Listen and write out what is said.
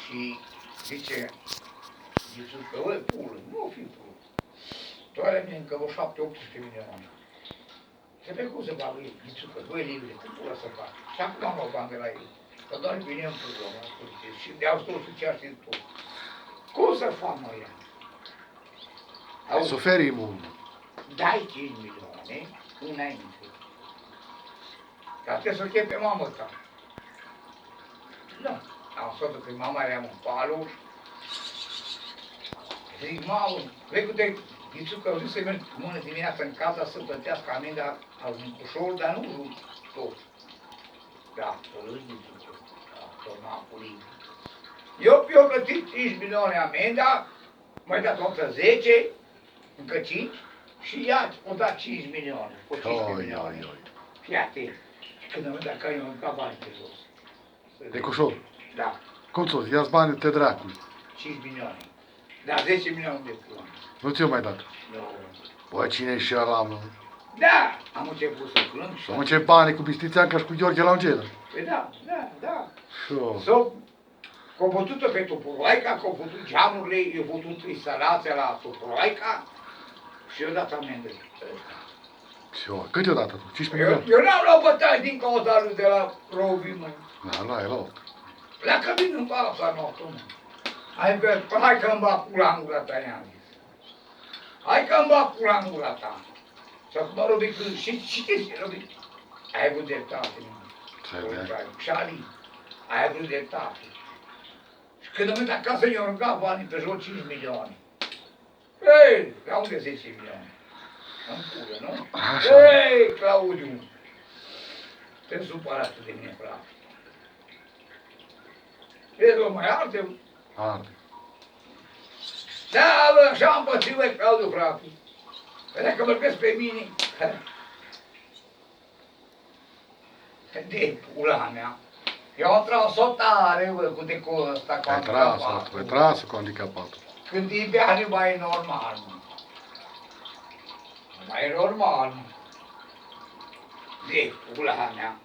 Și zice, că, băi, pulă, nu fi pulă. Tu are mine încă vreo 7-18 milioane. Se pe cum să facă ei, Ghițucă, 2 livre, cum pula să fac? Și acum am luat bani de la ei. Că doar vine în pulă, și de-au scos și ce-ar ști tot. Cum să fac noi ea? Suferim mult. Dai 5 milioane înainte. Dar trebuie să o chem pe mamă ta. Da. Am spus că mama era în paluș. Zic, mamă, vei Ghițucă, au zis să merg mână dimineața în casa să plătească amenda al Nicușor, dar nu tot. Da, polui Ghițucă, a format polui. Eu plătit 5 milioane amenda, mai dat încă 10, încă 5, și ea o dat 5 milioane, cu 15 milioane. Fii atent. Și când am dat că eu am dat bani pe jos. Nicușor? Da. Cum ți-o? Ia-ți banii de dracu. 5 milioane. Da, 10 milioane de pula. Nu ți-o mai dat. Nu. Bă, cine e și ăla, mă? Da! Am început să plâng și... Am început banii cu Bistițeanca și cu Gheorghe la Angelă. Păi da, da, da. Și-o. S-au bătut-o pe Tupurlaica, că au bătut geamurile, i-au bătut instalația la Tupurlaica și i-au dat amendă. Și-o. Cât i-o dat atunci? 15 milioane? Eu n-am luat bătaie din cauza lui de la Rovi, mă. Da, la el alt. Pleacă din în pala noastră, mă. Hai că-mi bag pula în gura ta, i-am zis. Hai că-mi bag pula în gura ta. Și acum Robi, și ce Robi? Ai avut dreptate, mă. Șali, ai avut dreptate. Și când am venit acasă, i-au rugat banii pe jur 5 milioane. Ei, la unde 10 milioane? În pulă, nu? Ei, Claudiu, te-ai supărat de mine, frate. Vezi, mai arde? Arde. Da, bă, așa am pățit, băi, Claudiu, frate. Vedea că vorbesc pe mine. De pula mea. Eu am tras-o tare, bă, cu decolul ăsta, cu handicapatul. Ai tras cu handicapatul. Când e beare, mai e normal, mă. Mai e normal, mă. De pula mea.